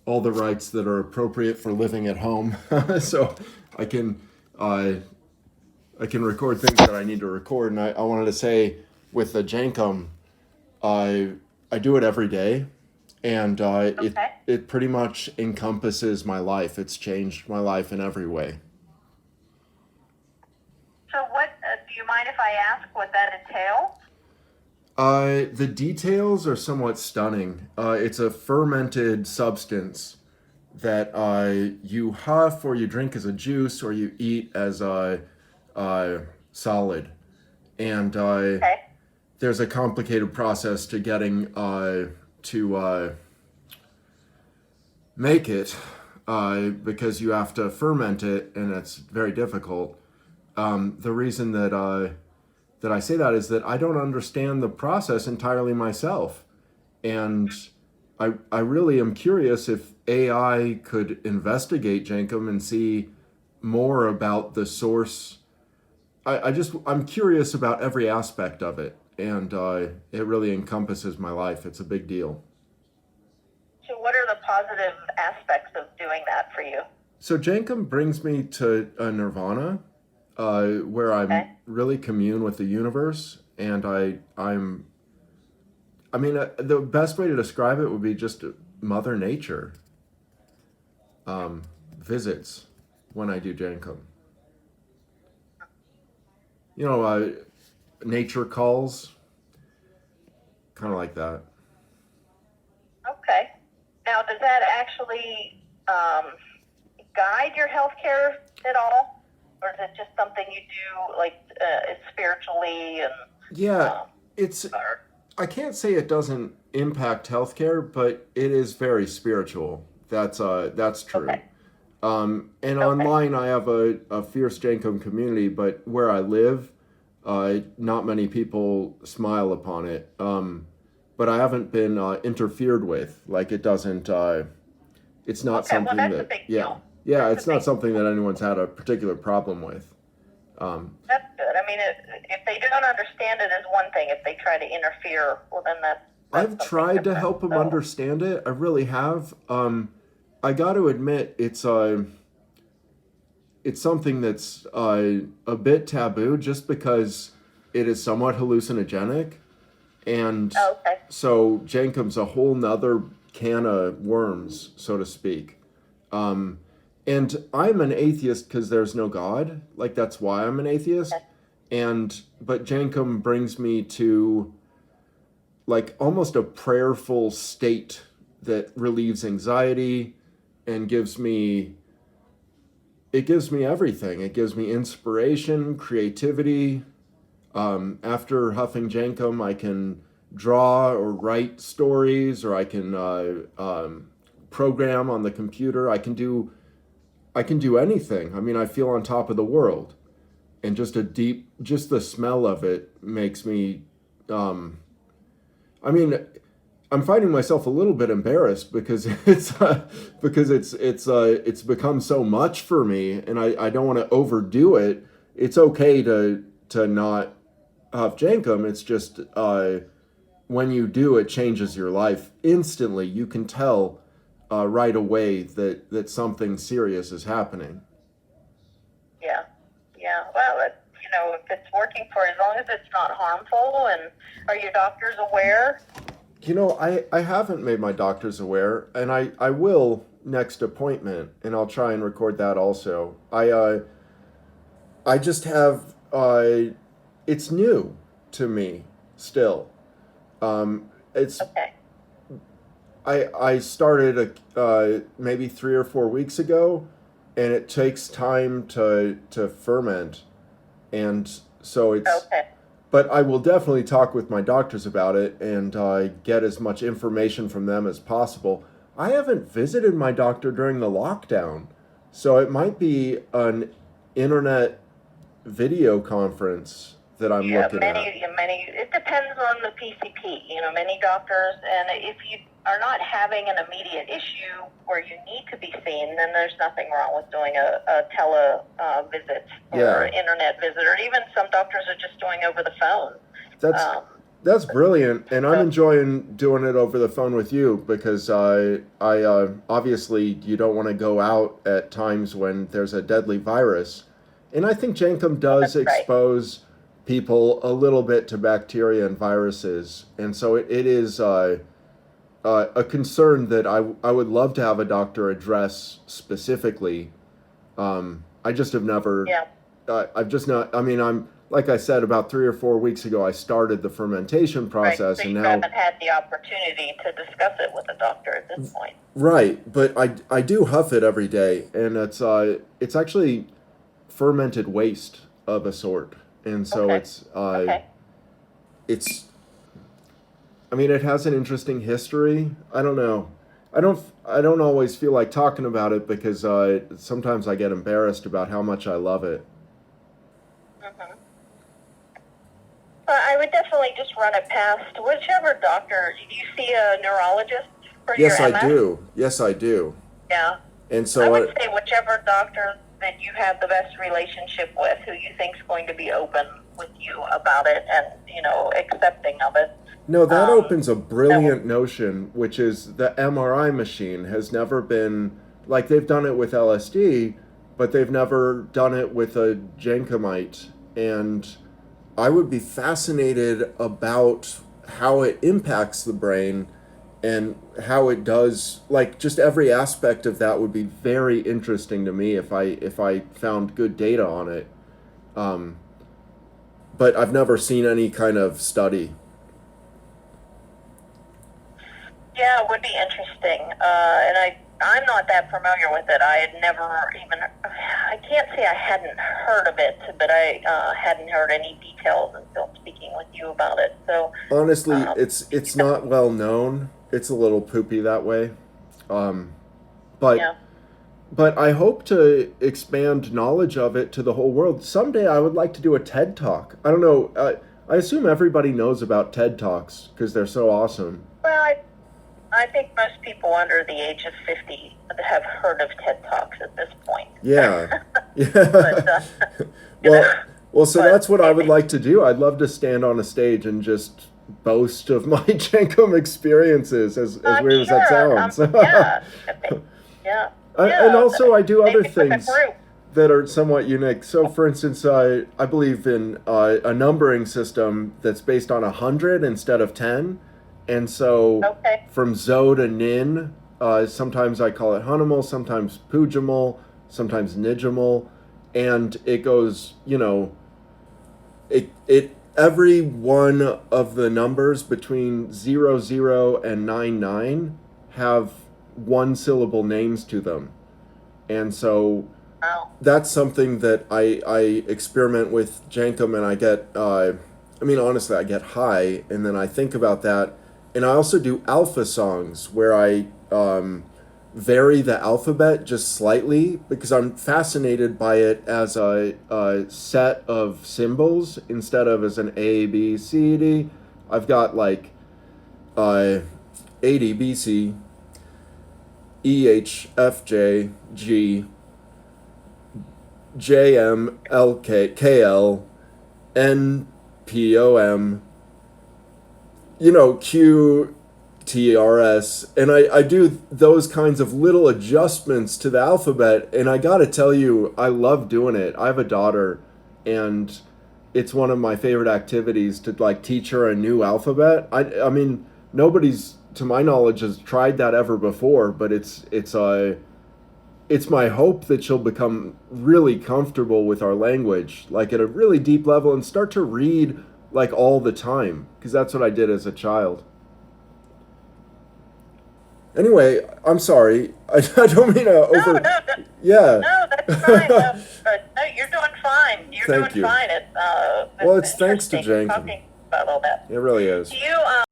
all the rights that are appropriate for living at home, so I can uh, I can record things that I need to record. And I wanted to say with the Jenkem, I I do it every day, and Okay. it pretty much encompasses my life. It's changed my life in every way. So what, do you mind if I ask what that entails? The details are somewhat stunning. It's a fermented substance that you huff or you drink as a juice or you eat as a solid. And Okay. there's a complicated process to getting to make it because you have to ferment it and it's very difficult. The reason that I say that is that I don't understand the process entirely myself. And I really am curious if AI could investigate Jenkem and see more about the source. I'm curious about every aspect of it, and it really encompasses my life. It's a big deal. So what are the positive aspects of doing that for you? So Jenkem brings me to a nirvana, where I'm Okay. really commune with the universe, and I mean, the best way to describe it would be just Mother Nature visits when I do Jenkem. You know, nature calls, kind of like that. Okay. Now, does that actually guide your healthcare at all? Or is it just something you do like spiritually and Yeah, um, it's. or, I can't say it doesn't impact healthcare, but it is very spiritual. That's okay. true. And Okay. online, I have a fierce Jenkem community, but where I live, not many people smile upon it. But I haven't been interfered with. Like it doesn't. It's not Okay. Well, something that's a that. big Yeah, deal. yeah. That's a It's not big something deal. that anyone's had a particular problem with. Um, That's good. I mean, if they don't understand it is one thing. If they try to interfere, well, then that's I've something tried to different. help them So, understand it. I really have. I got to admit, it's something that's a bit taboo, just because it is somewhat hallucinogenic, and oh, okay. so Jenkins a whole nother can of worms, so to speak. Um, and I'm an atheist because there's no God. Like that's why I'm an atheist. And but Jenkem brings me to like almost a prayerful state that relieves anxiety and gives me everything. It gives me inspiration, creativity. After huffing Jenkem, I can draw or write stories, or I can program on the computer. I can do anything. I mean, I feel on top of the world, and just the smell of it makes me. Um, I mean, I'm finding myself a little bit embarrassed because it's become so much for me, and I don't want to overdo it. It's okay to not have Jenkem. It's just when you do, it changes your life instantly. You can tell right away that something serious is happening. Yeah. Yeah. Well, if it's working for, as long as it's not harmful, and are your doctors aware? You know, I haven't made my doctors aware, and I will next appointment, and I'll try and record that also. I just have it's new to me still. It's Okay. I started maybe 3 or 4 weeks ago, and it takes time to ferment, and so it's. Okay. But I will definitely talk with my doctors about it and get as much information from them as possible. I haven't visited my doctor during the lockdown, so it might be an internet video conference that I'm Yeah, looking at. many. It depends on the PCP. Many doctors, and if you are not having an immediate issue where you need to be seen, then there's nothing wrong with doing a tele visit or Yeah, internet visit, or even some doctors are just doing over the phone. that's Um, That's brilliant, and I'm So, enjoying doing it over the phone with you because obviously you don't want to go out at times when there's a deadly virus, and I think Jenkem does that's right. expose people a little bit to bacteria and viruses, and so it is a concern that I would love to have a doctor address specifically. I just have never. Yeah. I've just not. I mean, I'm like I said about 3 or 4 weeks ago. I started the fermentation Right. process, So and you now haven't had the opportunity to discuss it with a doctor at this point. right. But I do huff it every day, and it's actually fermented waste of a sort, and so Okay. it's Okay. it's. I mean, it has an interesting history. I don't know. I don't always feel like talking about it because sometimes I get embarrassed about how much I love it. Mm-hmm. I would definitely just run it past whichever doctor. Do you see a neurologist for Yes, your I MS? do. Yes, I do. Yeah. And I so would say whichever doctor that you have the best relationship with, who you think is going to be open with you about it and, accepting of it. no, that Um, opens a brilliant notion, which is the MRI machine has never been like they've done it with LSD, but they've never done it with a Jenkemite. And I would be fascinated about how it impacts the brain and how it does like just every aspect of that would be very interesting to me if I found good data on it. Um, but I've never seen any kind of study. Yeah, it would be interesting. And I'm not that familiar with it. I had never even, I can't say I hadn't heard of it, but I hadn't heard any details until speaking with you about it. So, Honestly, um, it's not well known. It's a little poopy that way. But yeah. but I hope to expand knowledge of it to the whole world. Someday I would like to do a TED Talk. I don't know. I assume everybody knows about TED Talks because they're so awesome. Well, I think most people under the age of 50 have heard of TED Talks at this point. Yeah. Yeah. But, you well, know, well, so but that's what I would like to do. I'd love to stand on a stage and just boast of my Jenkem experiences, as I'm weird as that sure. sounds. Yeah. Yeah. And also, I do other Maybe with a things group. that are somewhat unique. So, for instance, I believe in a numbering system that's based on 100 instead of 10. And so, Okay. from Zo to Nin, sometimes I call it Hunimal, sometimes Pujamal, sometimes Nijamal. And it goes, every one of the numbers between 00 and 99 have one syllable names to them. And so Wow. that's something that I experiment with Jenkem, and I get, honestly, I get high, and then I think about that. And I also do alpha songs where I vary the alphabet just slightly because I'm fascinated by it as a set of symbols instead of as an A, B, C, D. I've got like A, D, B, C, E, H, F, J, G, J, M, L, K, K, L, N, P, O, M, Q, T, R, S. And I do those kinds of little adjustments to the alphabet. And I got to tell you, I love doing it. I have a daughter, and it's one of my favorite activities to like teach her a new alphabet. I mean, nobody's, to my knowledge, has tried that ever before, but it's my hope that she'll become really comfortable with our language, like at a really deep level, and start to read like all the time, because that's what I did as a child. Anyway, I'm sorry. I don't mean to over. No, Yeah. no, that's fine. No, but no, you're doing fine. You're Thank doing you. fine. Well, it's thanks to interesting Jenkem. talking about all that. It really is. Do you